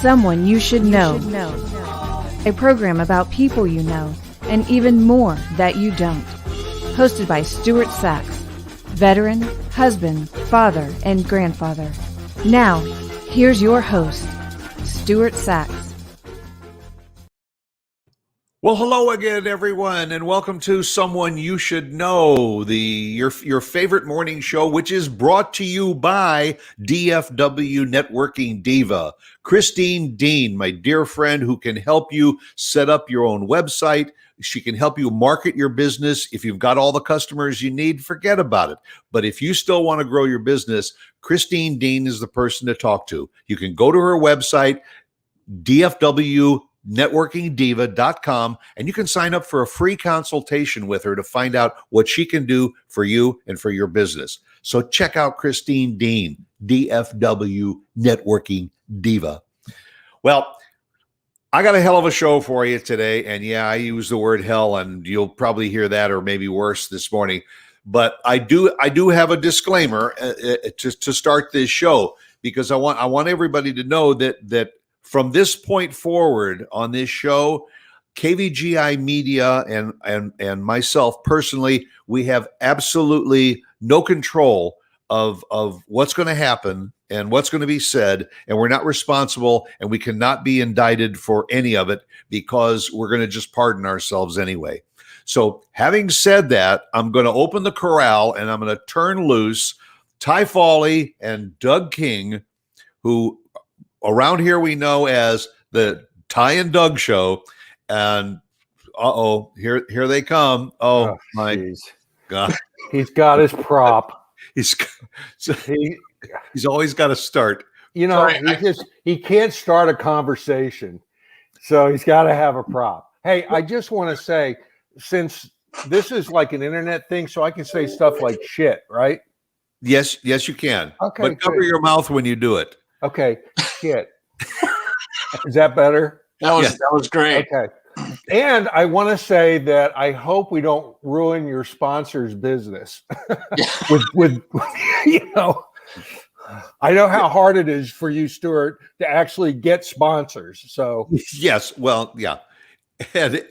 Someone You Should Know. A program about people you know and even more that you don't. Hosted by Stuart Sachs, veteran, husband, father, and grandfather. Now, here's your host, Stuart Sachs. Well, hello again, everyone, and welcome to Someone You Should Know, your favorite morning show, which is brought to you by DFW Networking Diva, Christine Dean, my dear friend, who can help you set up your own website. She can help you market your business. If you've got all the customers you need, forget about it. But if you still want to grow your business, Christine Dean is the person to talk to. You can go to her website, dfwnetworkingdiva.com, and you can sign up for a free consultation with her to find out what she can do for you and for your business. So check out Christine Dean, DFW Networking Diva. Well, I got a hell of a show for you today, and yeah, I use the word hell, and you'll probably hear that or maybe worse this morning. But I do have a disclaimer to start this show, because I want everybody to know that from this point forward on this show, KVGI Media and myself personally, we have absolutely no control of what's going to happen and what's going to be said, and we're not responsible, and we cannot be indicted for any of it because we're going to just pardon ourselves anyway. So having said that, I'm going to open the corral and I'm going to turn loose Ty Fawley and Doug King, who around here we know as the Ty and Doug Show. And here they come. Oh my geez. God. He's got his prop. He's always got to start. You know, he can't start a conversation. So he's got to have a prop. Hey, I just want to say, since this is like an internet thing, so I can say stuff like shit, right? Yes, you can. Okay. But cover your mouth when you do it. Okay. Shit. Is that better? That was great. Okay. And I want to say that I hope we don't ruin your sponsor's business with you know, I know how hard it is for you, Stuart, to actually get sponsors. So yes, well, yeah. And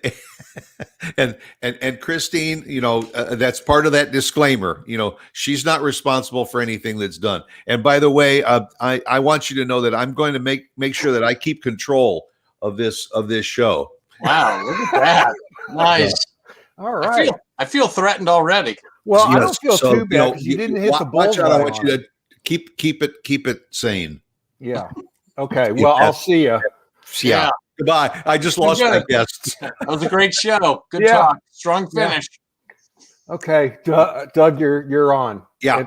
Christine, you know, that's part of that disclaimer. You know, she's not responsible for anything that's done. And by the way, I want you to know that I'm going to make sure that I keep control of this show. Wow, look at that! Nice. All right. I feel threatened already. Well, yes, I don't feel too bad because you didn't hit the bullseye. I want you to keep it sane. Yeah. Okay. Well, I'll see you. Yeah. Goodbye. I just lost my guests. That was a great show. Good talk. Strong finish. Yeah. Okay, Doug, you're on. Yeah.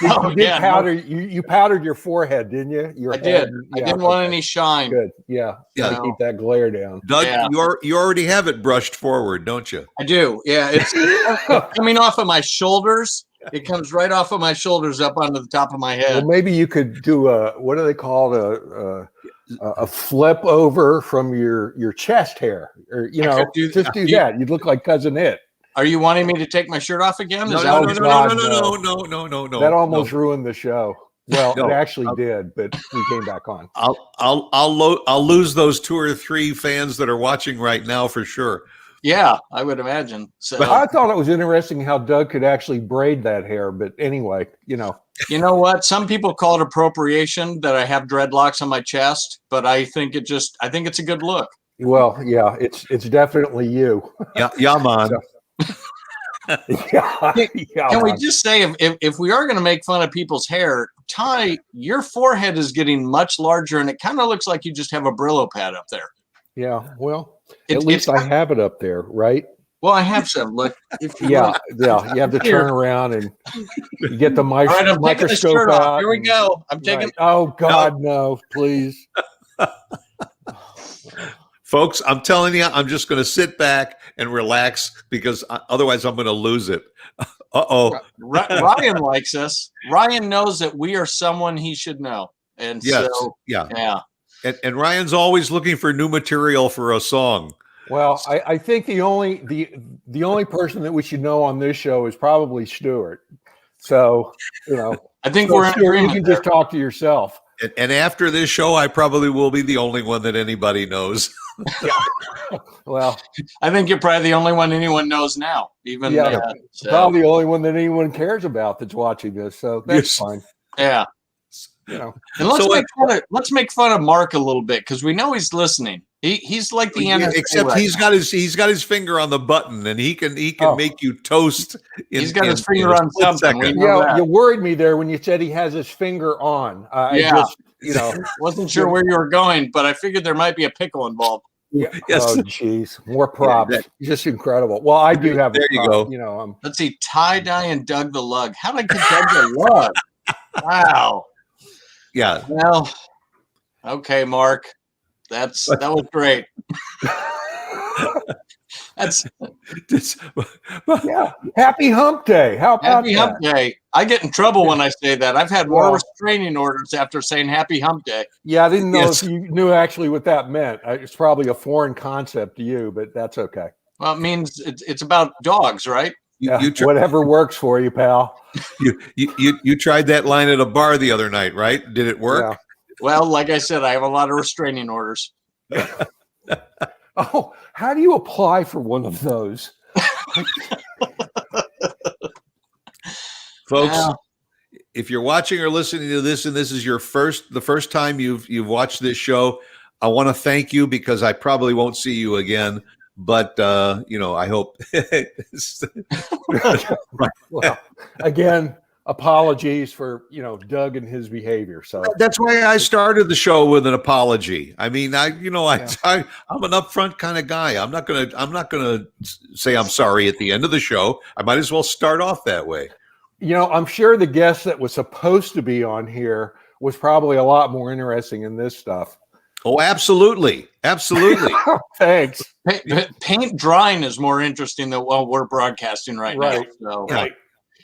You powdered your forehead, didn't you? I did. I didn't want any shine. Good. Yeah. Yeah. Keep that glare down. Doug, you already have it brushed forward, don't you? I do. Yeah. It's coming off of my shoulders. It comes right off of my shoulders up onto the top of my head. Well, maybe you could do what do they call a flip over from your chest hair, or you know, do that. You'd look like Cousin It. Are you wanting me to take my shirt off again? No. That almost ruined the show. Well, it actually did, but we came back on. I'll lose those 2 or 3 fans that are watching right now for sure. Yeah, I would imagine. So but I thought it was interesting how Doug could actually braid that hair. But anyway, you know. You know what? Some people call it appropriation that I have dreadlocks on my chest, but I think it's a good look. Well, yeah, it's definitely you. Yeah, man. Can we just say if we are going to make fun of people's hair, Ty, your forehead is getting much larger, and it kind of looks like you just have a Brillo pad up there. Yeah, well, at least I have it up there, right? Well, I have some. Look, you have to turn around and you get the microscope out. Here we go. I'm taking. Right. Oh God, no! Please, folks. I'm telling you, I'm just going to sit back and relax because otherwise I'm going to lose it. Ryan likes us. Ryan knows that we are someone he should know, and yes, so yeah. And Ryan's always looking for new material for a song. Well, I think the only person that we should know on this show is probably Stuart. So, you know, I think we're in Stuart, agreement. you can just talk to yourself. And after this show, I probably will be the only one that anybody knows. Yeah. Well, I think you're probably the only one anyone knows now. Even probably the only one that anyone cares about that's watching this. So that's fine. Yeah. You know. And let's make fun of Mark a little bit because we know he's listening. He's like the NSA except right he's got his finger on the button and he can make you toast. He's got his finger on something. Yeah, you worried me there when you said he has his finger on. Wasn't sure where you were going, but I figured there might be a pickle involved. Yeah. Yes. Oh, geez, more props. Just incredible. Well, I do have. There you go. Let's see, tie dye and Doug the Lug. How did I get Doug the Lug? Wow. Yeah. Well, okay, Mark. That was great. Happy Hump Day. How about Happy Hump Day? I get in trouble when I say that. I've had more restraining orders after saying Happy Hump Day. Yeah, I didn't know if you knew actually what that meant. It's probably a foreign concept to you, but that's okay. Well, it means it's about dogs, right? Whatever works for you, pal. You tried that line at a bar the other night, right? Did it work? Yeah. Well, like I said, I have a lot of restraining orders. Oh, how do you apply for one of those? Folks, if you're watching or listening to this and this is the first time you've watched this show, I want to thank you because I probably won't see you again. But I hope. Well, again, apologies for Doug and his behavior. So that's why I started the show with an apology. I mean, I'm an upfront kind of guy. I'm not gonna say I'm sorry at the end of the show. I might as well start off that way. I'm sure the guest that was supposed to be on here was probably a lot more interesting in this stuff. Oh, absolutely. Absolutely. Thanks. Paint drying is more interesting than what we're broadcasting right now. So,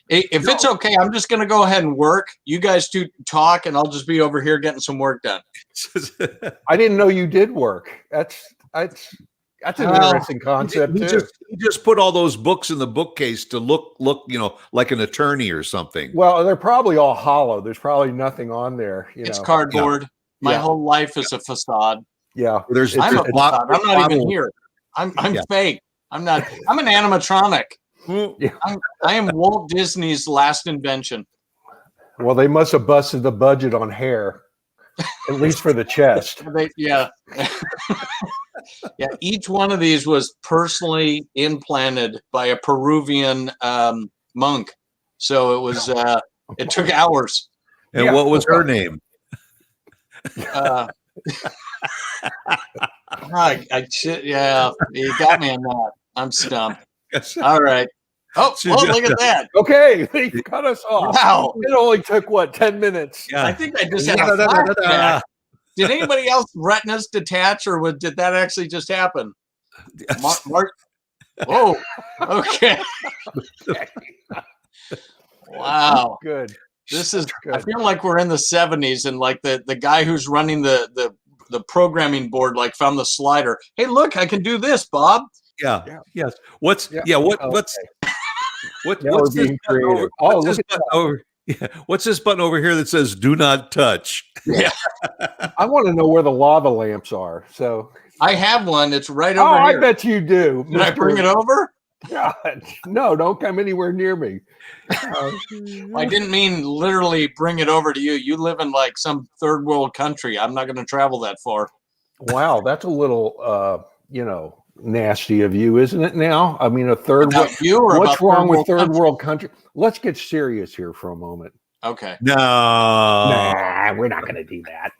if it's okay, I'm just going to go ahead and work. You guys two talk, and I'll just be over here getting some work done. I didn't know you did work. That's an interesting concept too. He just put all those books in the bookcase to look, like an attorney or something. Well, they're probably all hollow. There's probably nothing on there. It's cardboard. Yeah. My whole life is a facade. Yeah, I'm a facade. I'm not even here. I'm fake. I'm not. I'm an animatronic. Yeah. I am Walt Disney's last invention. Well, they must have busted the budget on hair, at least for the chest. Yeah. Each one of these was personally implanted by a Peruvian monk, so it was. It took hours. And what was her name? You got me on that. I'm stumped. All right. Oh, look at that. Okay, they cut us off. Wow. It only took 10 minutes? Yeah. I think I just had a flashback. Did anybody else retinas detach, or did that actually just happen? Mark. Whoa. Okay. Wow. Good. This is good. I feel like we're in the 70s and like the guy who's running the programming board found the slider. Hey, look, I can do this, Bob. Yeah. Yes. What's this button over here that says do not touch? Yeah. I want to know where the lava lamps are. So I have one. It's right over here. I bet you do. Did I bring it over? God, no, don't come anywhere near me. I didn't mean literally bring it over to you. You live in some third world country. I'm not going to travel that far. Wow, that's a little, nasty of you, isn't it? Now, I mean, a third world. What's wrong with third world country? Let's get serious here for a moment. Okay. No, we're not going to do that.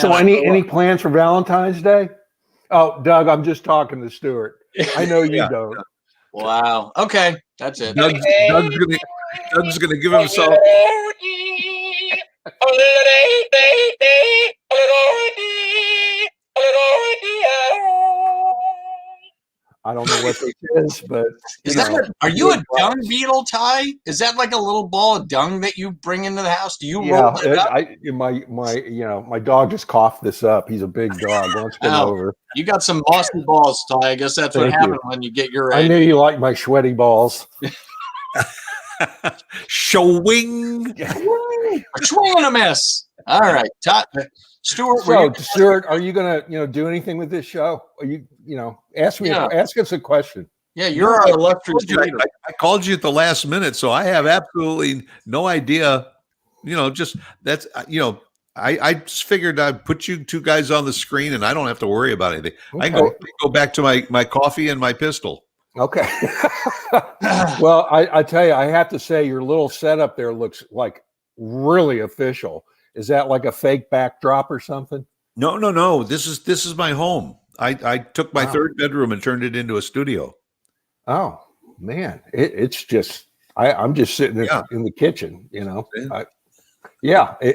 So, any plans for Valentine's Day? Oh, Doug, I'm just talking to Stuart. I know you don't. Wow. Okay, that's it. Doug's gonna give himself. I don't know what this is, but are you a dung beetle, Ty? Is that like a little ball of dung that you bring into the house? Do you roll it up? My dog just coughed this up. He's a big dog. Let's get over. You got some mossy balls, Ty. I guess that's what happened when you get your age. I knew you liked my sweaty balls. Showing. A swing and a miss. All right, Stuart. So, Stuart, are you gonna do anything with this show? Are you ask us a question? Yeah, you're our illustrious leader. I called you at the last minute, so I have absolutely no idea. Just that's I just figured I'd put you two guys on the screen, and I don't have to worry about anything. Okay. I go back to my coffee and my pistol. Okay. Well, I tell you, I have to say, your little setup there looks like really official. Is that like a fake backdrop or something? No. This is my home. I took my third bedroom and turned it into a studio. Oh man, it's just I'm just sitting in the kitchen. It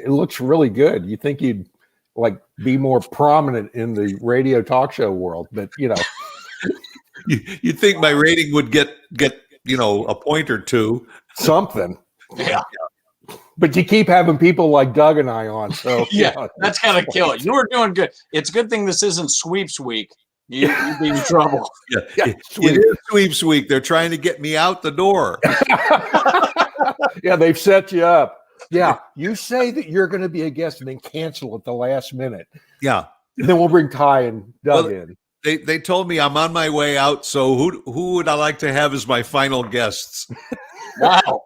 looks really good. You think you'd like be more prominent in the radio talk show world, but you think my rating would get a point or two. Something. Yeah. But you keep having people like Doug and I on, so that's gonna kill it. You were doing good. It's a good thing this isn't sweeps week. You'd be in trouble. It is sweeps week. They're trying to get me out the door. Yeah, they've set you up. Yeah, you say that you're going to be a guest and then cancel at the last minute. Yeah, and then we'll bring Ty and Doug in. They told me I'm on my way out. So who would I like to have as my final guests? Wow.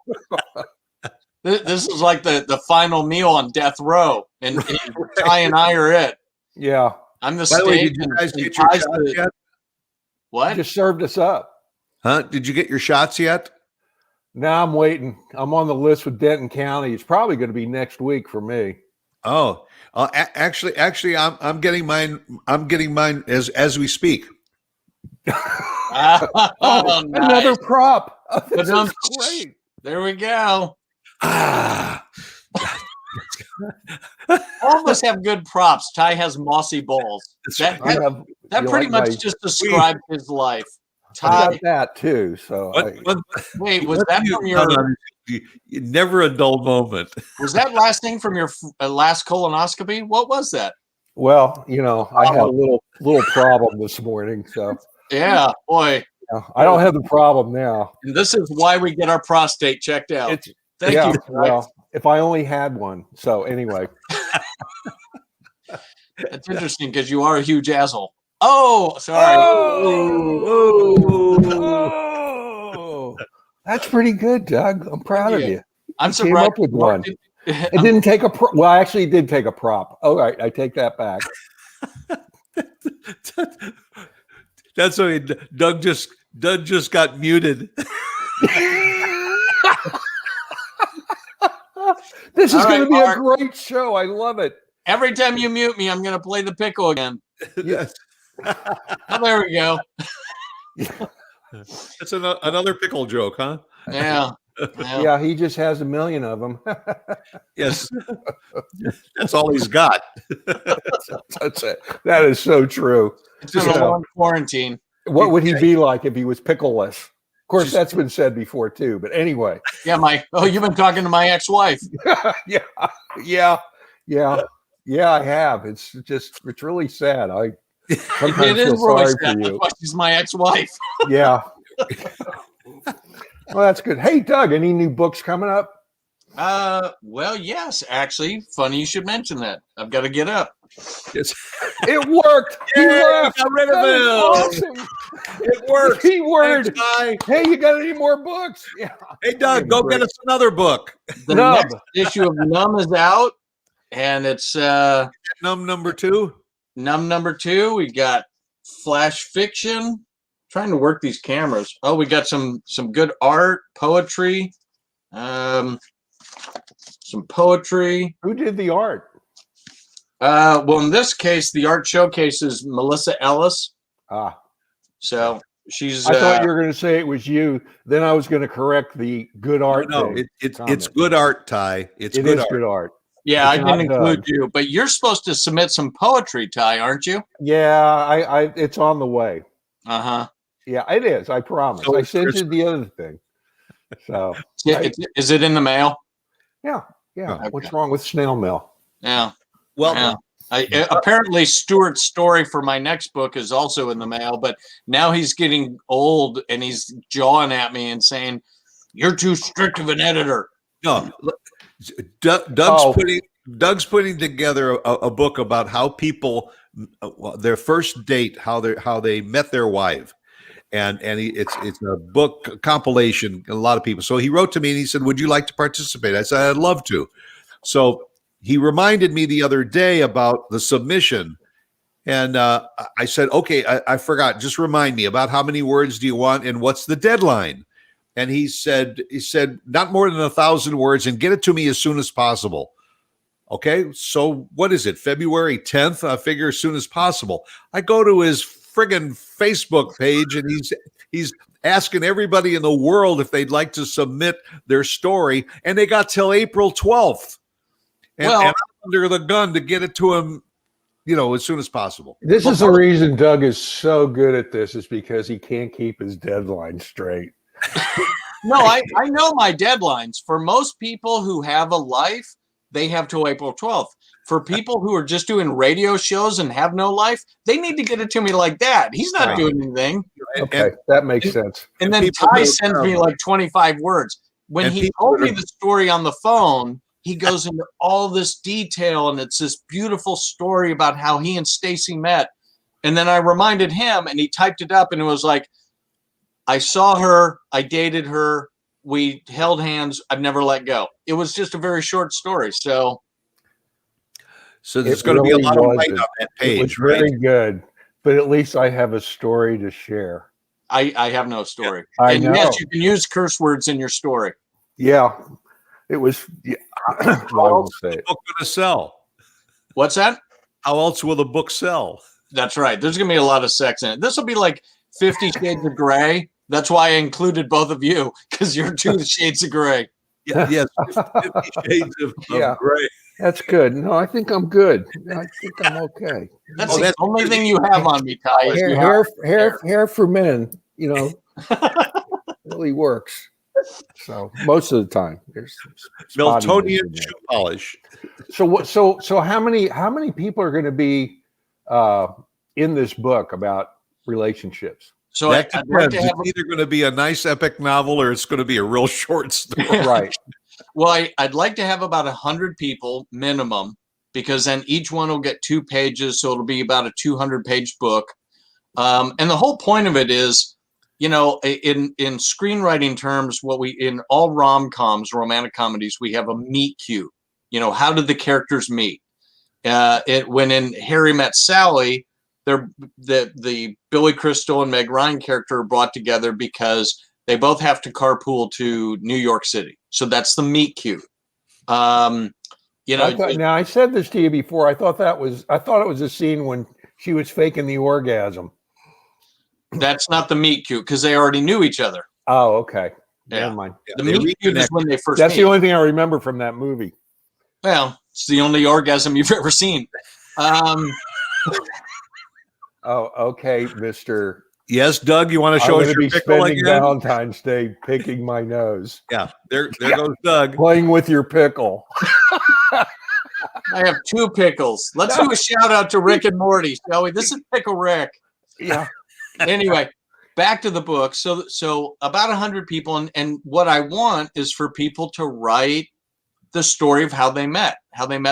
This is like the final meal on death row, and Ty and I are it. Yeah, I'm the By the way, steak. did you guys get your shots yet? What? You just served us up. Huh? Did you get your shots yet? No, I'm waiting. I'm on the list with Denton County. It's probably going to be next week for me. Oh, actually, I'm getting mine. I'm getting mine as we speak. Nice. Another prop. Oh, this is great. There we go. Ah. All of us have good props. Ty has mossy balls. That pretty much just described his life. I got that too. So wait, was that from your? Never a dull moment. Was that last thing from your last colonoscopy? What was that? Well, I had a little problem this morning. So yeah, boy, I don't have the problem now. And this is why we get our prostate checked out. Thank you. Well, if I only had one. So anyway, that's interesting because you are a huge asshole. Oh, sorry. Oh, that's pretty good, Doug. I'm proud of you. I'm surprised. Came up with one. It didn't take a well, actually, it did take a prop. All right, I take that back. That's why Doug just got muted. This is going to be a great show. I love it. Every time you mute me, I'm going to play the pickle again. Yes. Oh, there we go. That's another pickle joke, huh? Yeah. Yeah, he just has a million of them. Yes. That's all he's got. That's it. That is so true. It's been a long quarantine. What would he be like if he was pickleless? Of course, that's been said before too. But anyway. Yeah, you've been talking to my ex-wife. Yeah, I have. It's really sad. I sometimes feel sorry for you. She's my ex-wife. Yeah. Well, that's good. Hey, Doug, any new books coming up? Well, yes, actually. Funny you should mention that. I've got to get up. Yes. It worked. He left. Got rid of him. Awesome. It worked. Keyword. Hey, you got any more books? Yeah. Hey, Doug, go get us another book. The next issue of Numb is out, and it's Numb number 2. Numb number 2. We got Flash Fiction. Trying to work these cameras. Oh, we got some good art, poetry, some poetry. Who did the art? Well, in this case, the art showcase is Melissa Ellis. So she's. I thought you were going to say it was you. Then I was going to correct the good art. No, it's good art, Ty. It is good art. Yeah, I didn't include you, but you're supposed to submit some poetry, Ty, aren't you? Yeah, it's on the way. Uh-huh. Yeah, it is. I promise. I sent you the other thing. So is it in the mail? Yeah. Okay. What's wrong with snail mail? Yeah. Well, apparently Stuart's story for my next book is also in the mail, but now he's getting old and he's jawing at me and saying, You're too strict of an editor. No, Doug's putting together a book about how people their first date, how they met their wife, and it's a book compilation. A lot of people. So he wrote to me and he said, "Would you like to participate?" I said, "I'd love to." So he reminded me the other day about the submission, and I said, "Okay, I forgot. Just remind me about how many words do you want and what's the deadline?" And he said not more than 1,000 words, and get it to me as soon as possible. Okay, so what is it? February 10th? I figure as soon as possible. I go to his friggin' Facebook page, and he's asking everybody in the world if they'd like to submit their story, and they got till April 12th. And I'm under the gun to get it to him, as soon as possible. This is the reason Doug is so good at this, is because he can't keep his deadline straight. No, I know my deadlines. For most people who have a life, they have till April 12th. For people who are just doing radio shows and have no life, they need to get it to me like that. He's not doing anything. Okay, that makes sense. And then Ty sends me like 25 words. When he told me the story on the phone, he goes into all this detail, and it's this beautiful story about how he and Stacy met. And then I reminded him, and he typed it up, and it was like, I saw her, I dated her, we held hands, I've never let go. It was just a very short story. So there's going to be a lot of light on that page. It was very good, but at least I have a story to share. I have no story. I and know. yes, you can use curse words in your story. Yeah, it was. Yeah. How else is the book going to sell? What's that? How else will the book sell? That's right. There's going to be a lot of sex in it. This will be like 50 Shades of Grey. That's why I included both of you, because you're 2 shades of gray. Yeah, yes, 50 shades of gray. That's good. No, I think I'm good. I think I'm okay. That's the only thing you have on me, Ty. Hair for men, really works. So most of the time, there's Miltonian shoe polish. So how many people are going to be in this book about relationships? So that depends. It's either going to be a nice epic novel or it's going to be a real short story. Right. Well, I'd like to have about 100 people minimum, because then each one will get 2 pages. So it'll be about a 200-page book. And the whole point of it is, in screenwriting terms, in all rom-coms, romantic comedies, we have a meet cute. How did the characters meet? When in Harry Met Sally, the Billy Crystal and Meg Ryan character are brought together because they both have to carpool to New York City. So that's the meet cute. Now I said this to you before. I thought it was a scene when she was faking the orgasm. That's not the meet cute, because they already knew each other. Oh, okay. Yeah. Never mind. The meet cute is when they first That's meet. the only thing I remember from that movie. Well, it's the only orgasm you've ever seen. Oh, okay, Mr. Yes, Doug, you want to show us your pickle again? Valentine's Day picking my nose. Yeah, there goes Doug. Playing with your pickle. I have 2 pickles. Let's do a shout out to Rick and Morty, shall we? This is Pickle Rick. Yeah. Anyway, back to the book. So about 100 people, and what I want is for people to write the story of how they met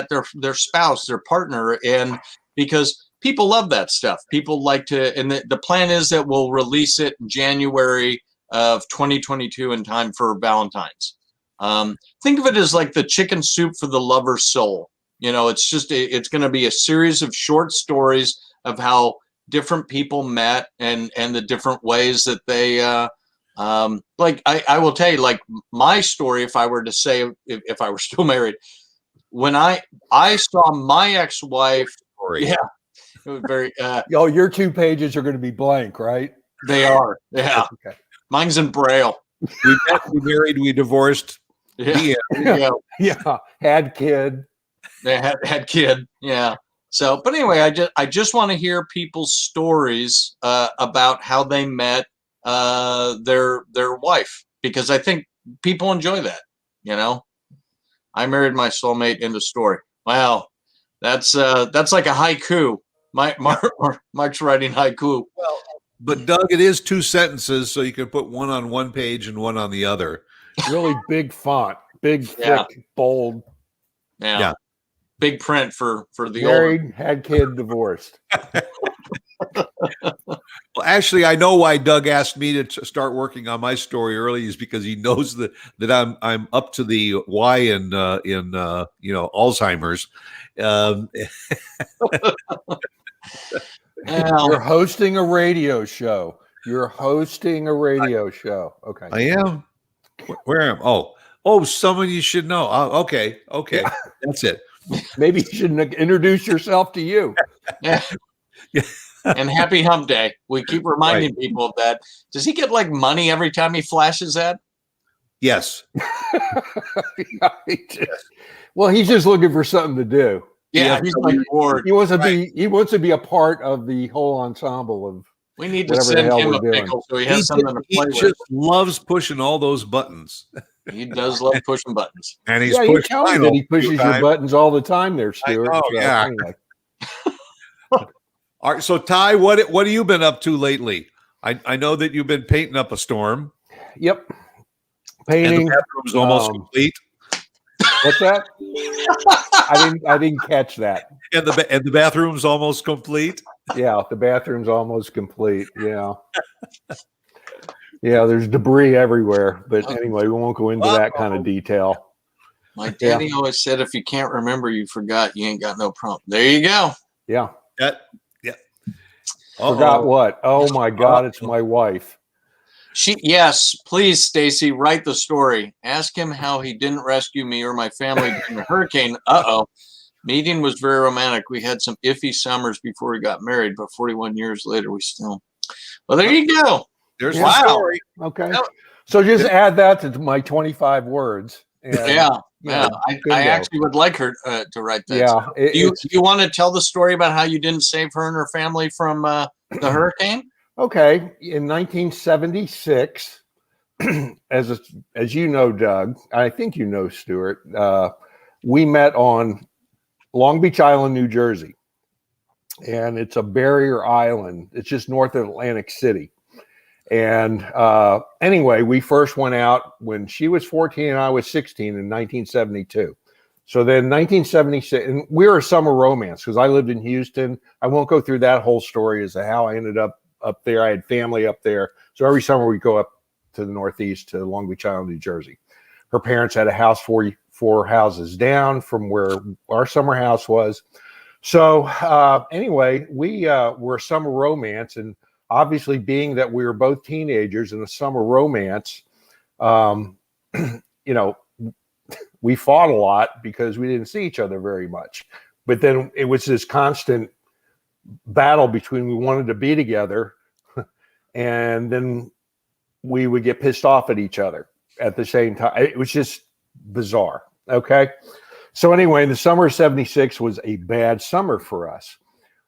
their spouse, their partner, and because people love that stuff. People like to, and the plan is that we'll release it in January of 2022 in time for Valentine's. Think of it as like the chicken soup for the lover's soul. It's going to be a series of short stories of how different people met and the different ways that they, I will tell you, like my story, if I were to say, if I were still married, when I saw my ex-wife, yeah, it was very. Your 2 pages are going to be blank, right? They are. Yeah. Okay. Mine's in Braille. We met, we married, we divorced. Yeah. Yeah. Had kid. They had kid. Yeah. So, but anyway, I just want to hear people's stories about how they met their wife, because I think people enjoy that. I married my soulmate in the story. Wow, that's like a haiku. Mark's writing haiku. Well, but Doug, it is 2 sentences, so you can put one on one page and one on the other. Really big font, big, Yeah. thick, bold. Yeah. Big print for the Married, had kid, divorced. Well, actually, I know why Doug asked me to start working on my story early is because he knows that I'm up to the Y in Alzheimer's. You're hosting a radio show. Okay. I am. Where am? Oh, someone you should know. Okay, Yeah. that's it. Maybe you shouldn't introduce yourself to you. Yeah. And happy hump day. We keep reminding people of that. Does he get like money every time he flashes that? Yes. Well, he's just looking for something to do. Yeah, he's like bored. He wants to be a part of the whole ensemble of. We need to send him a pickle so he has something to play with. He just loves pushing all those buttons. He does love pushing buttons. And he's you tell me that he pushes your buttons all the time there, Stuart. I know, yeah. Anyway. All right, so Ty, what have you been up to lately? I know that you've been painting up a storm. Yep. Painting. And the bathroom's almost complete. What's that? I didn't catch that. And the bathroom's almost complete. Yeah, the bathroom's almost complete. Yeah. Yeah, there's debris everywhere. But anyway, we won't go into that kind of detail. My daddy always said, if you can't remember, you forgot. You ain't got no problem. There you go. Yeah. Uh-oh. Forgot what? Oh my God, it's my wife. Yes, please, Stacy, write the story. Ask him how he didn't rescue me or my family during the hurricane. Meeting was very romantic. We had some iffy summers before we got married, but 41 years later, we still. Well, there you go. There's the story. Okay. So just add that to my 25 words. And, I actually would like her to write that. Yeah. You want to tell the story about how you didn't save her and her family from the hurricane? Okay. In 1976, as you know, Doug, I think you know, Stuart, we met on Long Beach Island, New Jersey. And it's a barrier island. It's just north of Atlantic City. And anyway, we first went out when she was 14 and I was 16 in 1972. So then 1976, and we were a summer romance because I lived in Houston. I won't go through that whole story as to how I ended up there. I had family up there. So every summer we go up to the Northeast to Long Beach Island, New Jersey. Her parents had a house 4 houses down from where our summer house was. So anyway, we were a summer romance, and obviously being that we were both teenagers in a summer romance, we fought a lot because we didn't see each other very much. But then it was this constant battle between we wanted to be together and then we would get pissed off at each other at the same time. It was just bizarre. Okay. So anyway, the summer of 76 was a bad summer for us.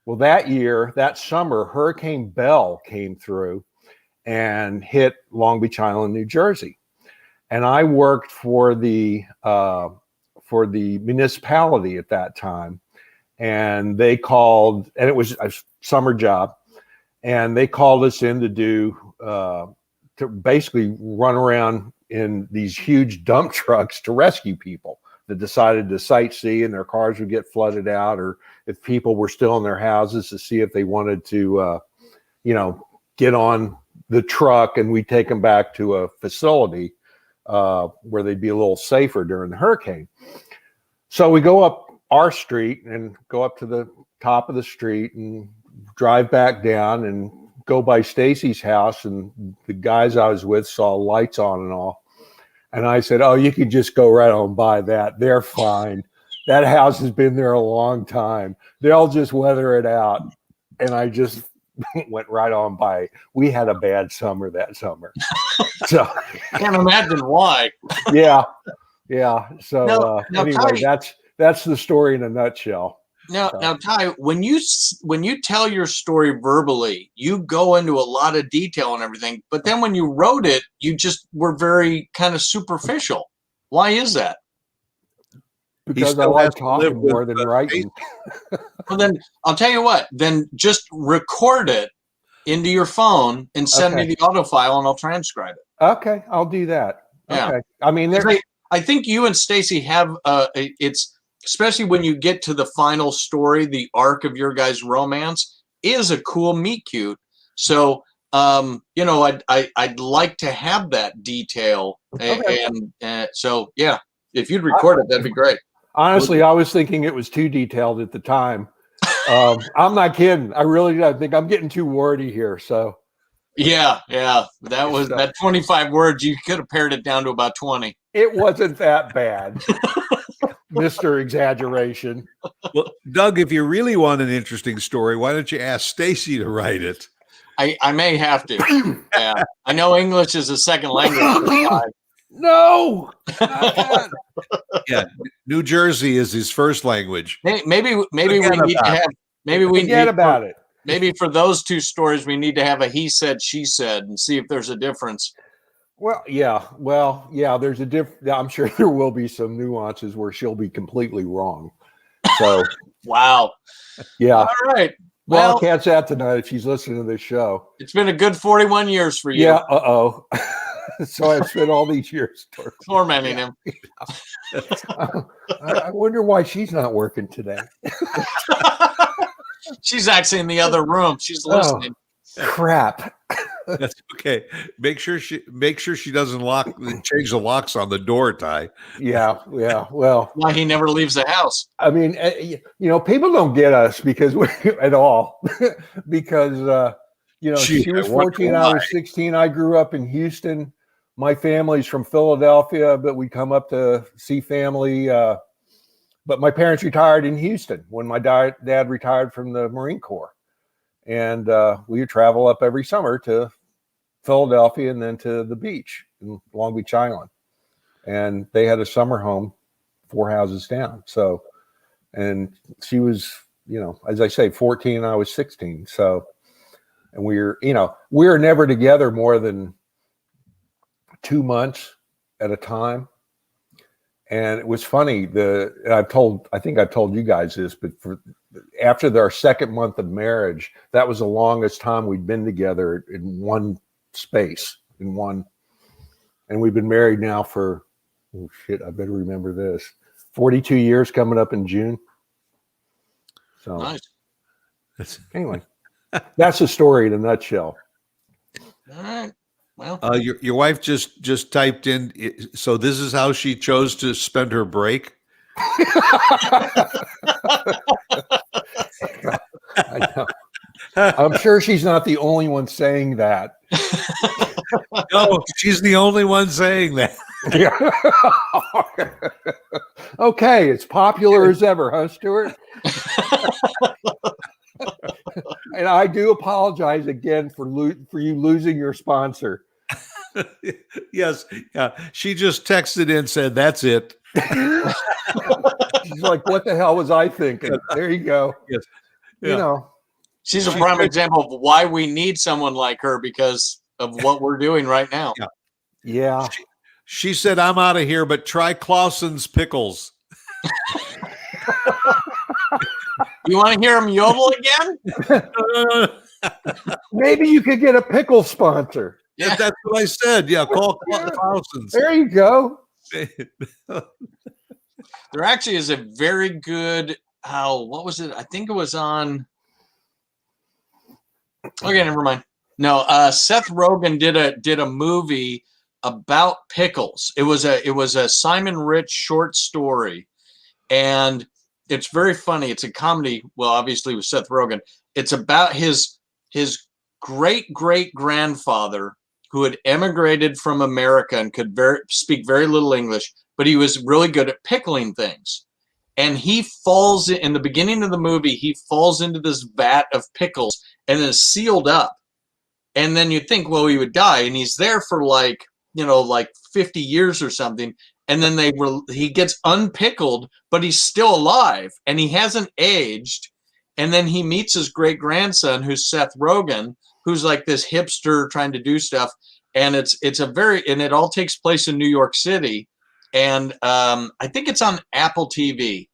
Well, that summer, Hurricane Belle came through and hit Long Beach Island, New Jersey. And I worked for the municipality at that time. And they called, and it was a summer job. And they called us in to basically run around in these huge dump trucks to rescue people that decided to sightsee and their cars would get flooded out, or if people were still in their houses to see if they wanted to, get on the truck and we take them back to a facility where they'd be a little safer during the hurricane. So we go up our street and go up to the top of the street and drive back down and go by Stacy's house. And the guys I was with saw lights on and all. And I said, oh, you can just go right on by that. They're fine. That house has been there a long time. They'll just weather it out. And I just went right on by. We had a bad summer that summer. So can't imagine why. Yeah. So anyway, Ty, that's the story in a nutshell. Now, Ty, when you tell your story verbally, you go into a lot of detail and everything, but then when you wrote it, you just were very kind of superficial. Why is that? Because I like talking more than writing. Well, then I'll tell you what. Then just record it into your phone and send me the audio file, and I'll transcribe it. Okay, I'll do that. Yeah. Okay. I mean, I think you and Stacy have it's especially when you get to the final story, the arc of your guys' romance is a cool meet cute. So I'd like to have that detail, Okay. and so yeah, if you'd record it, that'd be great. Honestly, I was thinking it was too detailed at the time. I'm not kidding. I really I think I'm getting too wordy here. So Yeah, that was So- that 25 words. You could have pared it down to about 20. it wasn't that bad, Mr. Exaggeration. Well, Doug, if you really want an interesting story, why don't you ask Stacy to write it? I may have to. Yeah, I know English is a second language. No. Yeah, New Jersey is his first language. Maybe we need to have Forget about it. Maybe for those two stories, we need to have a he said, she said, and see if there's a difference. Well, yeah. There's a I'm sure there will be some nuances where she'll be completely wrong. So, Wow. yeah. All right. Well, Well, I'll catch that tonight if she's listening to this show. it's been a good 41 years for you. Yeah. So I've spent all these years Tormenting him. I wonder why she's not working today. She's actually in the other room. She's listening. Crap. That's okay. Make sure she doesn't change the locks on the door, Ty. Yeah. Well, Why he never leaves the house. I mean, people don't get us because at all because she was 14, I was 16. I grew up in Houston. My family's from Philadelphia, but we come up to see family. But my parents retired in Houston when my dad retired from the Marine Corps. And we would travel up every summer to Philadelphia and then to the beach in Long Beach Island. And they had a summer home 4 houses down. So, and she was, as I say, 14, I was 16. So, and we were never together more than 2 months at a time. And it was funny. I think I've told you guys this, but after our second month of marriage, that was the longest time we'd been together in one space, and we've been married now for, oh shit, I better remember this, 42 years coming up in June. So Nice. Anyway, that's the story in a nutshell. All right. Well, your wife just typed in. So this is how she chose to spend her break. I know. I'm sure she's not the only one saying that. No, she's the only one saying that. Yeah. Okay, it's popular as ever, huh, Stuart? And I do apologize again for you losing your sponsor. Yes, yeah. She just texted in, said, "That's it." She's like, "What the hell was I thinking?" There you go. Yes, yeah. She's a prime example of why we need someone like her because of what we're doing right now. Yeah. She said, "I'm out of here, but try Clausen's pickles." You want to hear him yodel again? Maybe you could get a pickle sponsor. Yeah, that's what I said. Yeah, call Clausen's. There you go. There actually is a very good. What was it? I think it was on. Okay, never mind. No, Seth Rogen did a movie about pickles. It was a Simon Rich short story, and it's very funny. It's a comedy. Well, obviously with Seth Rogen. It's about his great grandfather who had emigrated from America and could speak very little English, but he was really good at pickling things. And he falls in the beginning of the movie. He falls into this vat of pickles and is sealed up. And then you think, well, he would die, and he's there for like 50 years or something. And then he gets unpickled, but he's still alive and he hasn't aged. And then he meets his great grandson, who's Seth Rogen, who's like this hipster trying to do stuff. And it all takes place in New York City. And I think it's on Apple TV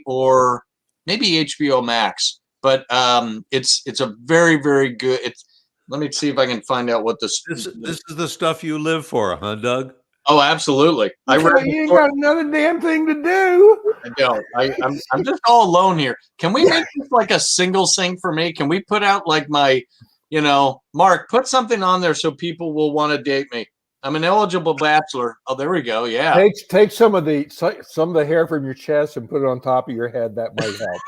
or maybe HBO Max. But it's a very, very good. Let me see if I can find out what this. This is the stuff you live for, huh, Doug? Oh, absolutely. You ain't got another damn thing to do. I don't. I'm just all alone here. Can we make this like a single thing for me? Can we put out like my, Mark, put something on there so people will want to date me. I'm an eligible bachelor. Oh, there we go. Yeah. Take some of the hair from your chest and put it on top of your head. That might help.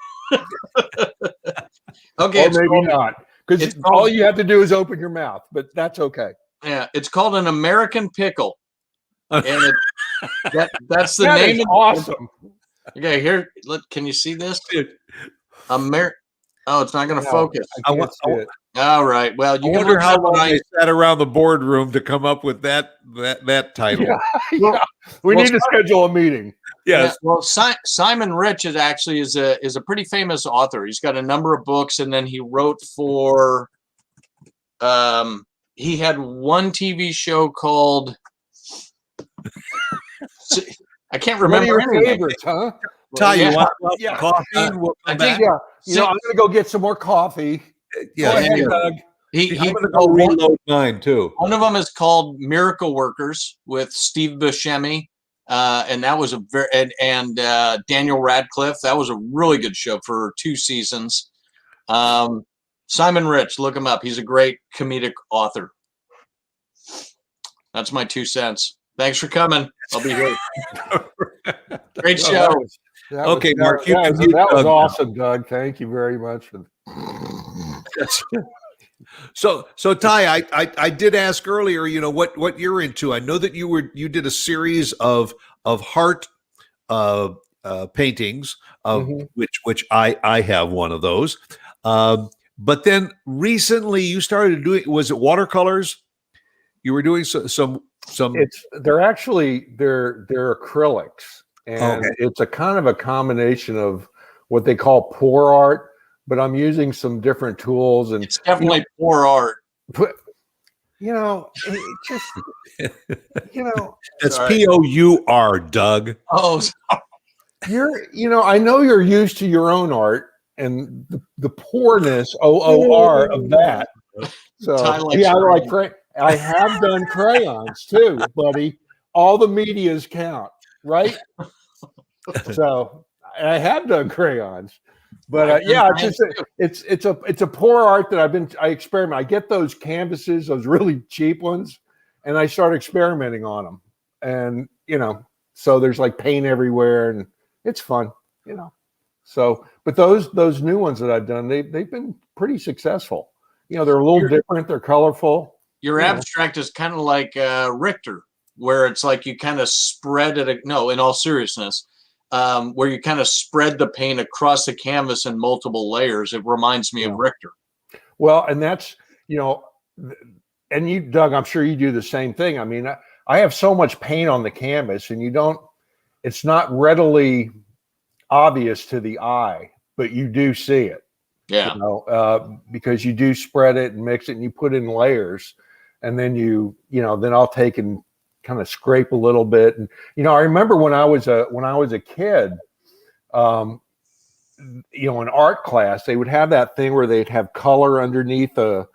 Okay. Or maybe not, because all you have to do is open your mouth. But that's okay. Yeah, it's called an American pickle. And that's the name. Is awesome. Okay, here. Can you see this? Oh, it's not going to focus. I can't see it. All right. Well, you I can wonder look how up long what they sat around the boardroom to come up with that title. Yeah. We need to schedule a meeting. Yes. Yeah, well, Simon Rich is a pretty famous author. He's got a number of books, and then he wrote for. He had one TV show called. I can't remember. What are your favorites, huh? Ty, you want coffee? We'll I'm gonna go get some more coffee. Yeah. Go ahead, Doug. I'm gonna go reload mine too. One of them is called Miracle Workers with Steve Buscemi, and that was and Daniel Radcliffe. That was a really good show for 2 seasons. Simon Rich, look him up. He's a great comedic author. That's my 2 cents. Thanks for coming. I'll be here. Great show. Okay, Mark. That was awesome, Doug. Thank you very much. So Ty, I did ask earlier, what you're into. I know that you did a series of heart paintings, which I have one of those. But then recently you started doing, was it watercolors? You were doing some. They're acrylics, and it's a kind of a combination of what they call pour art, but I'm using some different tools, and it's definitely pour art. But that's POUR, Doug. Oh, I know you're used to your own art and the poorness OOR of that. So I have done crayons too, buddy. All the medias count, right? So I have done crayons, but it's a poor art that I experiment. I get those canvases, those really cheap ones, and I start experimenting on them. And so there's like paint everywhere, and it's fun, So, but those new ones that I've done, they've been pretty successful. They're a little different. They're colorful. Your abstract is kind of like Richter, where it's like you kind of spread it. No, in all seriousness, where you kind of spread the paint across the canvas in multiple layers. It reminds me of Richter. Well, and that's, and you, Doug, I'm sure you do the same thing. I mean, I have so much paint on the canvas, and it's not readily obvious to the eye, but you do see it. Yeah. Because you do spread it and mix it, and you put in layers, and then then I'll take and kind of scrape a little bit. And I remember when I was a kid, in art class, they would have that thing where they'd have color underneath a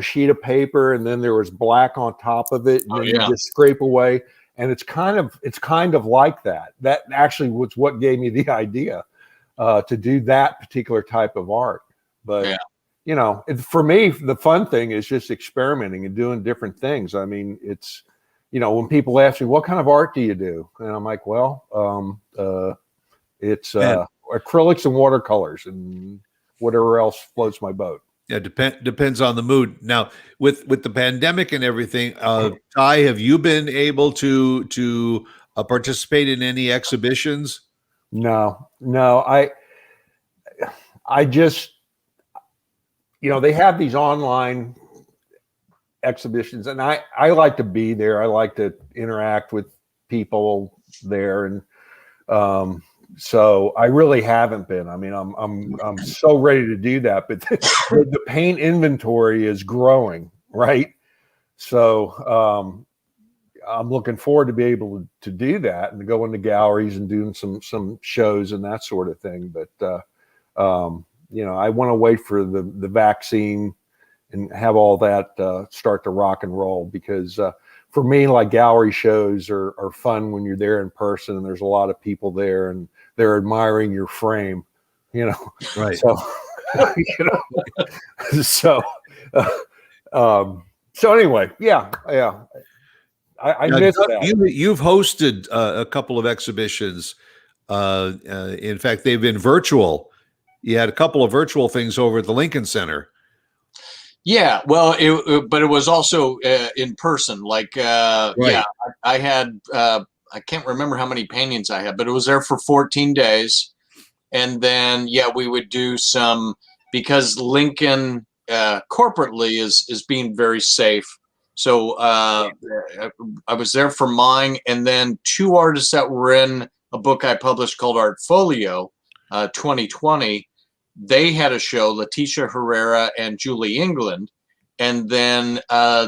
sheet of paper, and then there was black on top of it, and then you just scrape away. And it's kind of like that. That actually was what gave me the idea to do that particular type of art. But for me, the fun thing is just experimenting and doing different things. I mean, it's when people ask me, what kind of art do you do? And I'm like, well, it's acrylics and watercolors and whatever else floats my boat. Yeah, depends on the mood. Now, with the pandemic and everything, Ty, have you been able to participate in any exhibitions? No. I just, they have these online exhibitions, and I like to be there. I like to interact with people there, and so I really haven't been. I mean, I'm so ready to do that, but the paint inventory is growing, right? So I'm looking forward to be able to do that and to go into galleries and doing some shows and that sort of thing. But I want to wait for the vaccine and have all that start to rock and roll. Because for me, like gallery shows are fun when you're there in person and there's a lot of people there and they're admiring your frame, you know. Right. So, you know, so anyway, yeah. I Now, miss Doug, that. you've hosted a couple of exhibitions. In fact, they've been virtual. You had a couple of virtual things over at the Lincoln Center. Yeah, well, but it was also in person. Like, yeah, I had I can't remember how many paintings I had, but it was there for 14 days, and then yeah, we would do some because Lincoln corporately is being very safe. So I was there for mine, and then two artists that were in a book I published called Artfolio 2020. They had a show, Leticia Herrera and Julie England, and then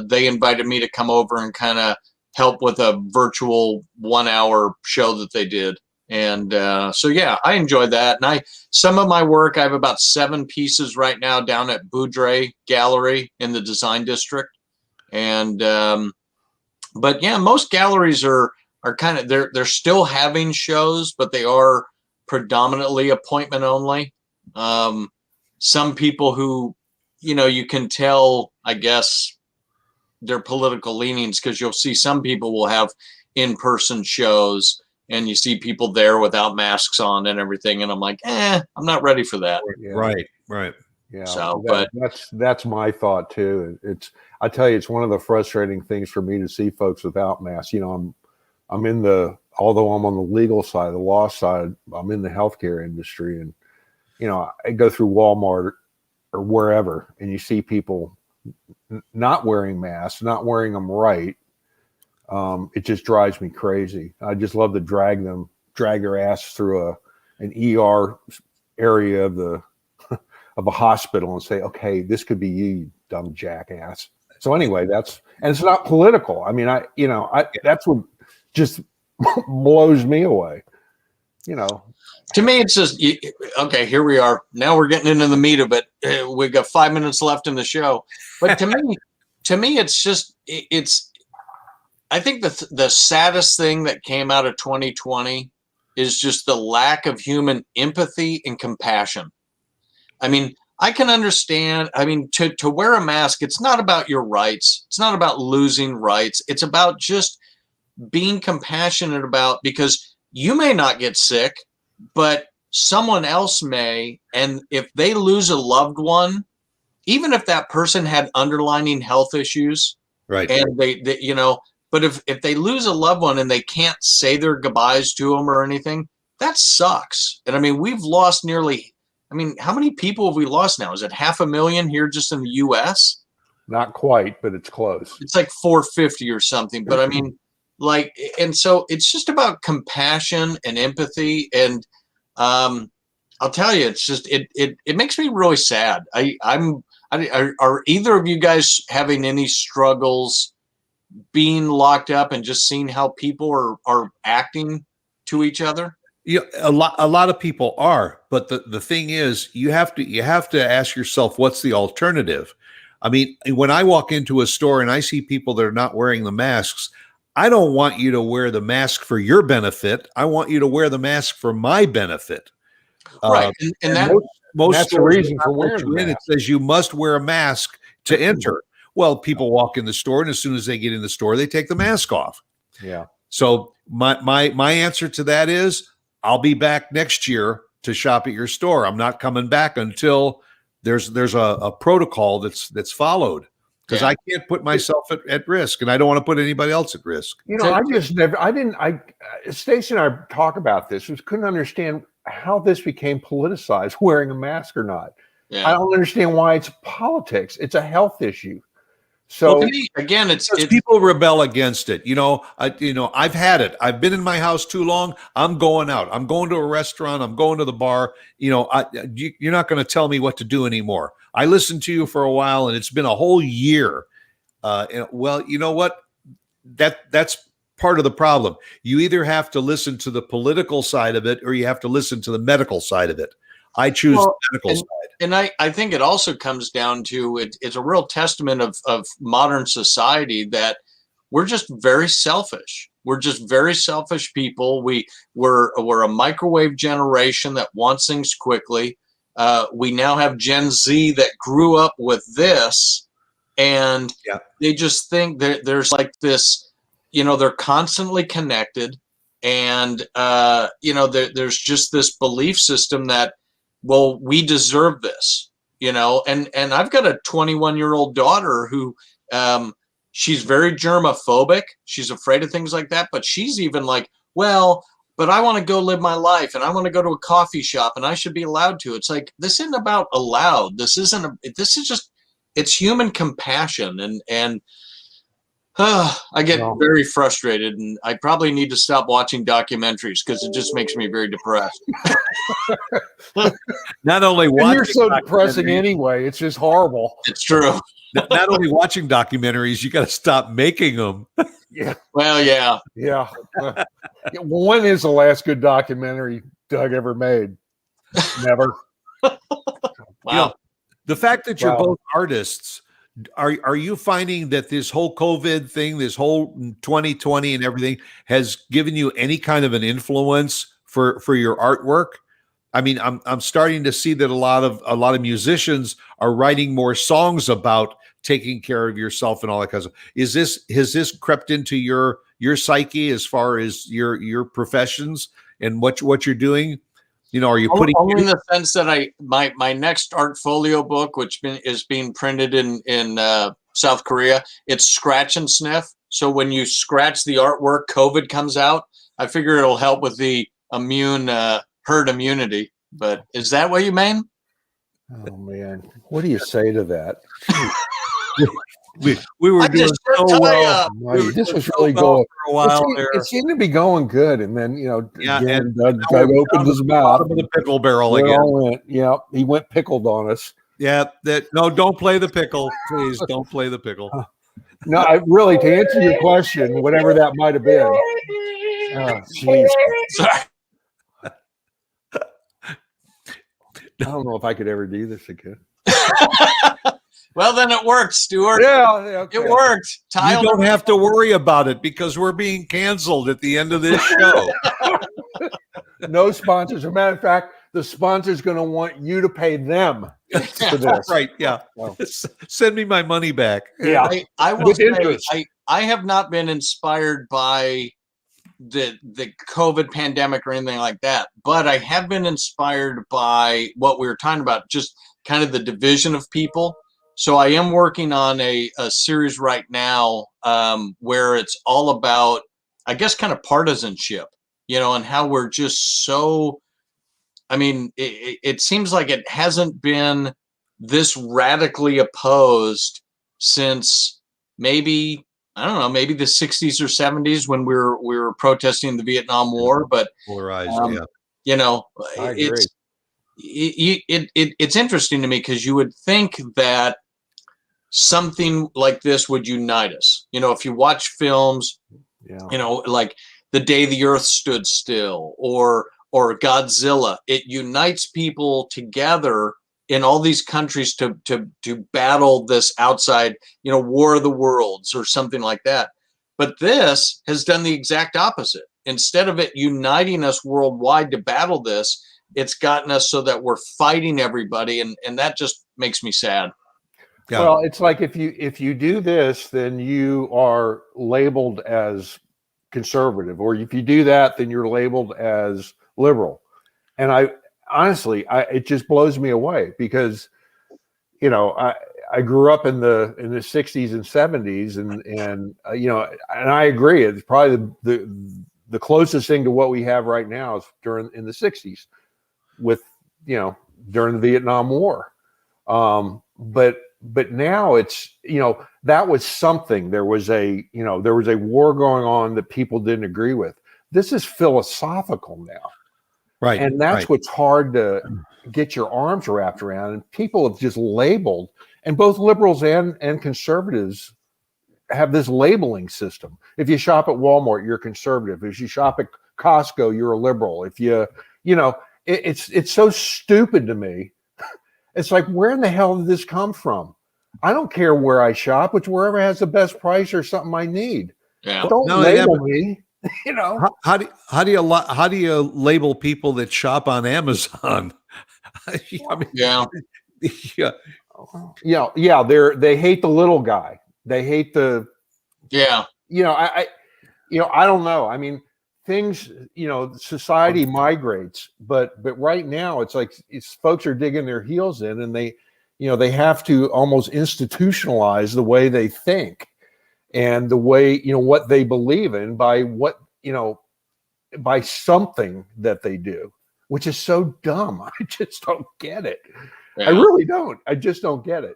they invited me to come over and kind of help with a virtual 1 hour show that they did. And so yeah, I enjoyed that. And some of my work, I have about 7 pieces right now down at Boudre Gallery in the Design District. And but yeah, most galleries are kind of they're still having shows, but they are predominantly appointment only. Some people who, you know, you can tell, I guess, their political leanings, because you'll see some people will have in-person shows and you see people there without masks on and everything. And I'm like, I'm not ready for that. Yeah. Right. Yeah. So, that's my thought too. I tell you, it's one of the frustrating things for me to see folks without masks. You know, although I'm on the legal side, the law side, I'm in the healthcare industry, and you know, I go through Walmart or wherever, and you see people not wearing masks, not wearing them right. It just drives me crazy. I just love to drag their ass through an ER area of a hospital and say, okay, this could be you dumb jackass. So anyway, and it's not political. I mean, that's what just blows me away, you know. To me, it's just, okay, here we are. Now we're getting into the meat of it. We've got 5 minutes left in the show. But to me, it's just, I think the saddest thing that came out of 2020 is just the lack of human empathy and compassion. I mean, I can understand. I mean, to wear a mask, it's not about your rights. It's not about losing rights. It's about just being compassionate about, because you may not get sick, but someone else may. And if they lose a loved one, even if that person had underlying health issues, Right. And they you know, but if they lose a loved one and they can't say their goodbyes to them or anything, that sucks. And I mean, we've lost how many people have we lost now? Is it 500,000 here just in the US? Not quite, but it's close. It's like 450 or something. But I mean, like, and so it's just about compassion and empathy. And I'll tell you, it's just, it makes me really sad. Are either of you guys having any struggles being locked up and just seeing how people are acting to each other? Yeah, a lot of people are, but the thing is, you have to ask yourself, what's the alternative? I mean, when I walk into a store and I see people that are not wearing the masks, I don't want you to wear the mask for your benefit. I want you to wear the mask for my benefit. Right, and most that's the reason for wearing the mask. It says you must wear a mask to enter. Well, people walk in the store, and as soon as they get in the store, they take the mask off. Yeah. So my answer to that is, I'll be back next year to shop at your store. I'm not coming back until there's a protocol that's followed, because I can't put myself at risk, and I don't want to put anybody else at risk. You know, Stacey and I talk about this. We couldn't understand how this became politicized, wearing a mask or not. Yeah. I don't understand why it's politics. It's a health issue. So to me, again, it's people rebel against it. I've had it. I've been in my house too long. I'm going out. I'm going to a restaurant. I'm going to the bar. You're not going to tell me what to do anymore. I listened to you for a while, and it's been a whole year. Well, you know what? That's part of the problem. You either have to listen to the political side of it, or you have to listen to the medical side of it. I choose Well, the medical and, side. and I think it also comes down to it's a real testament of modern society that we're just very selfish. We're just very selfish people. We're a microwave generation that wants things quickly. We now have Gen Z that grew up with this, and Yeah. they just think that there's like this, they're constantly connected, and there's just this belief system that, well, we deserve this, and I've got a 21-year-old daughter who she's very germophobic. She's afraid of things like that, but she's even like, well, but I want to go live my life and I want to go to a coffee shop and I should be allowed to. It's like, this isn't about allowed. This is just, it's human compassion. And I get very frustrated, and I probably need to stop watching documentaries because it just makes me very depressed. Not only And watching you're so depressing anyway. It's just horrible. It's true. not only watching documentaries, you got to stop making them. Yeah. Well, yeah. Yeah. When is the last good documentary Doug ever made? Never. Wow. The fact that you're Wow. both artists, are you finding that this whole COVID thing, this whole 2020 and everything has given you any kind of an influence for your artwork? I mean, I'm starting to see that a lot of musicians are writing more songs about taking care of yourself and all that kind of stuff. Has this crept into your psyche as far as your professions and what you're doing? Are you putting only in the sense that my next art folio book, which is being printed in South Korea, it's scratch and sniff. So when you scratch the artwork, COVID comes out. I figure it'll help with the herd immunity. But is that what you mean? Oh man, what do you say to that? we were doing so well. This was really going for a while. It seemed to be going good, and then and Doug opened his mouth. Of the pickle barrel again. He went pickled on us. Yeah, don't play the pickle, please. Don't play the pickle. No, really, to answer your question, whatever that might have been. Oh, jeez. Sorry. I don't know if I could ever do this again. Well, then it worked, Stuart. Yeah, okay. It worked. You don't have to worry about it because we're being canceled at the end of this show. No sponsors. As a matter of fact, the sponsor's going to want you to pay them for this. Right? Yeah. Oh. Send me my money back. Yeah. I will With say, interest. I have not been inspired by the COVID pandemic or anything like that, but I have been inspired by what we were talking about, just kind of the division of people. So I am working on a series right now where it's all about, I guess, kind of partisanship, and how we're just so, I mean, it seems like it hasn't been this radically opposed since maybe, I don't know, maybe the 60s or 70s when we were protesting the Vietnam War. But Polarized, I agree. It's interesting to me because you would think that something like this would unite us. If you watch films, like The Day the Earth Stood Still or Godzilla, it unites people together in all these countries to battle this outside, War of the Worlds or something like that. But this has done the exact opposite. Instead of it uniting us worldwide to battle this, it's gotten us so that we're fighting everybody, and that just makes me sad. Yeah. Well, it's like if you do this, then you are labeled as conservative, or if you do that, then you're labeled as liberal. And honestly, it just blows me away because, I grew up in the 60s and 70s, and I agree. It's probably the closest thing to what we have right now is in the 60s with, during the Vietnam War. But now it's, that was something. There was a war going on that people didn't agree with. This is philosophical now. Right. And that's what's hard to get your arms wrapped around. And people have just labeled, and both liberals and conservatives have this labeling system. If you shop at Walmart, you're conservative. If you shop at Costco, you're a liberal. If you, it's so stupid to me. It's like, where in the hell did this come from? I don't care where I shop. It's wherever has the best price or something I need. Yeah. Don't label me. You know, How do you label people that shop on Amazon? I mean, Yeah. yeah. They hate the little guy. They hate the. Yeah. I don't know. I mean, things. Society migrates, but right now it's like folks are digging their heels in, and they have to almost institutionalize the way they think and the way what they believe in by by something that they do, which is so dumb. I just don't get it. Yeah. I really don't. I just don't get it.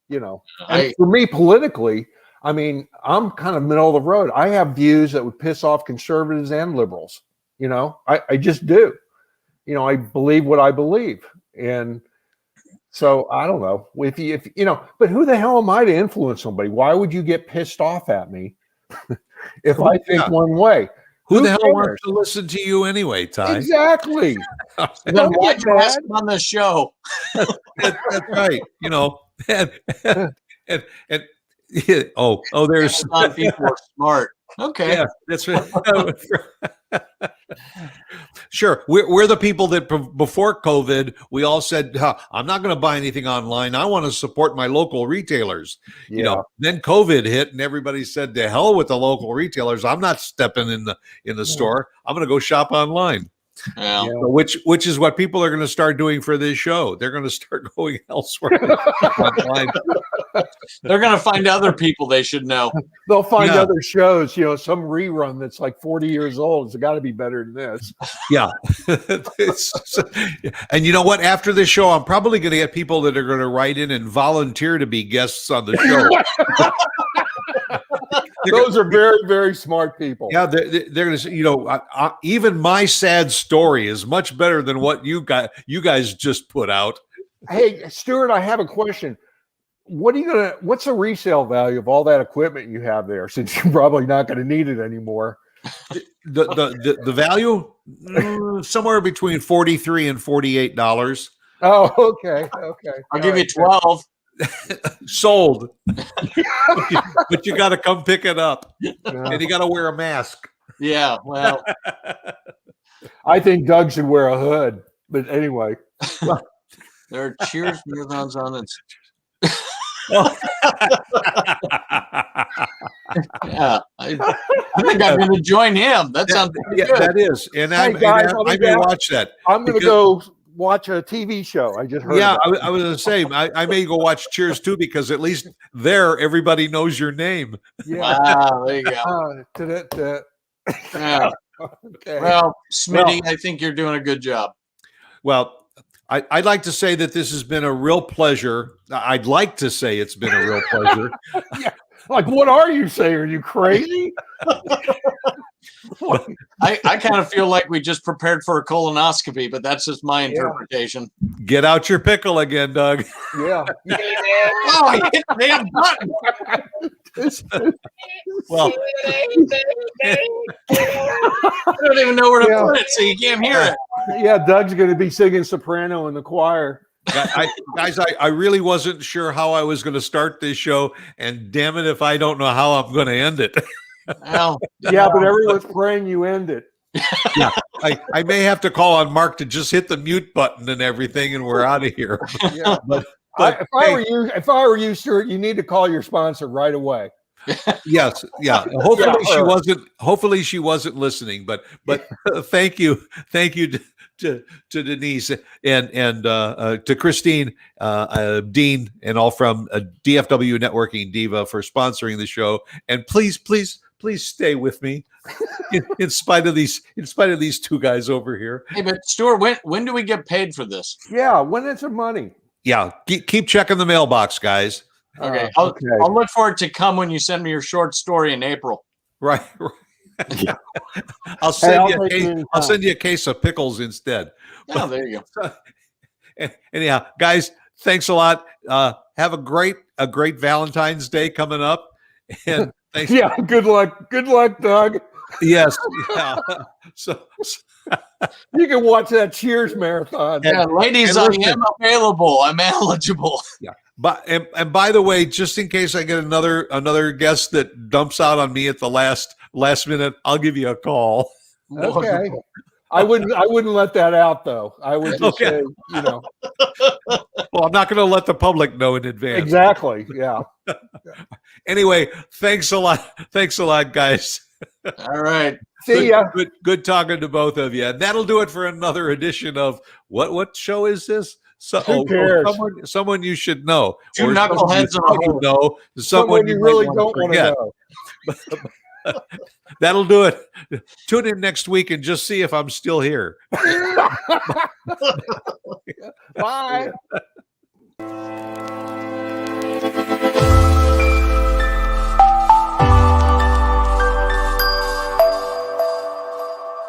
And for me politically, I mean, I'm kind of middle of the road. I have views that would piss off conservatives and liberals. I just do. I believe what I believe. And so I don't know if but who the hell am I to influence somebody? Why would you get pissed off at me if I think one way? Who the hell wants to listen to you anyway, Ty? Exactly. Then why'd you ask him on the show? That's right. And there's people are smart. Okay. Yeah, that's right. Sure. We're the people that before COVID, we all said, I'm not going to buy anything online. I want to support my local retailers. Then COVID hit and everybody said, to hell with the local retailers. I'm not stepping in the store. I'm going to go shop online. Yeah. So which is what people are going to start doing for this show. They're going to start going elsewhere. They're going to find other people they should know. They'll find other shows, some rerun that's like 40 years old. It's got to be better than this. Yeah. And you know what? After this show, I'm probably going to get people that are going to write in and volunteer to be guests on the show. Those are very, very smart people. Yeah, they're going to say, even my sad story is much better than what you guys just put out. Hey, Stuart, I have a question. What's the resale value of all that equipment you have there, since you're probably not going to need it anymore? The value somewhere between $43 and $48. Oh, okay. I'll give you 12. Sold. But you got to come pick it up, and you got to wear a mask. Yeah, well, I think Doug should wear a hood. But anyway, there are cheers marathons on it. Yeah, I think I'm going to join him. That sounds good. That is, and I may watch that. I'm going to go watch a TV show. I just heard. Yeah, I was going to say I may go watch Cheers too, because at least there everybody knows your name. Yeah, wow, there you go. Yeah. Okay. Well, Smitty, I think you're doing a good job. Well, I'd like to say that this has been a real pleasure. I'd like to say it's been a real pleasure. Yeah. Like, what are you saying? Are you crazy? I kind of feel like we just prepared for a colonoscopy, but that's just my interpretation. Get out your pickle again, Doug. Yeah. Oh, I hit the damn button. Well, I don't even know where to put it, so you can't hear it. Yeah, Doug's going to be singing soprano in the choir. Guys, I really wasn't sure how I was going to start this show, and damn it if I don't know how I'm going to end it. Well, yeah, but everyone's praying you end it. Yeah, I may have to call on Mark to just hit the mute button and everything, and we're out of here. Yeah, but if I were you, Stuart, you need to call your sponsor right away. Yes, yeah. Hopefully she wasn't listening, but thank you to Denise and to Christine, Dean, and all from DFW Networking Diva for sponsoring the show. And please stay with me in spite of these two guys over here. Hey, but Stuart, when do we get paid for this? Yeah, when is the money? Yeah, keep checking the mailbox, guys. Okay, I'll look for it to come when you send me your short story in April. Right. Yeah. I'll send you a case of pickles instead. Oh, there you go. Anyhow, guys, thanks a lot. Have a great Valentine's Day coming up. And thanks. Yeah, good luck, Doug. Yes. Yeah. So yeah, You can watch that Cheers marathon. Yeah, ladies, I am available. I'm eligible. Yeah. But and by the way, just in case I get another guest that dumps out on me at the last minute, I'll give you a call. Okay. I wouldn't let that out though. I would just say, Well, I'm not going to let the public know in advance. Exactly. Yeah. Anyway, thanks a lot. Thanks a lot, guys. All right. See ya. Good talking to both of you. And that'll do it for another edition of what show is this? Who cares? Someone you should know. Two knuckleheads on a you know. Someone you really don't want to know. That'll do it. Tune in next week and just see if I'm still here. Bye.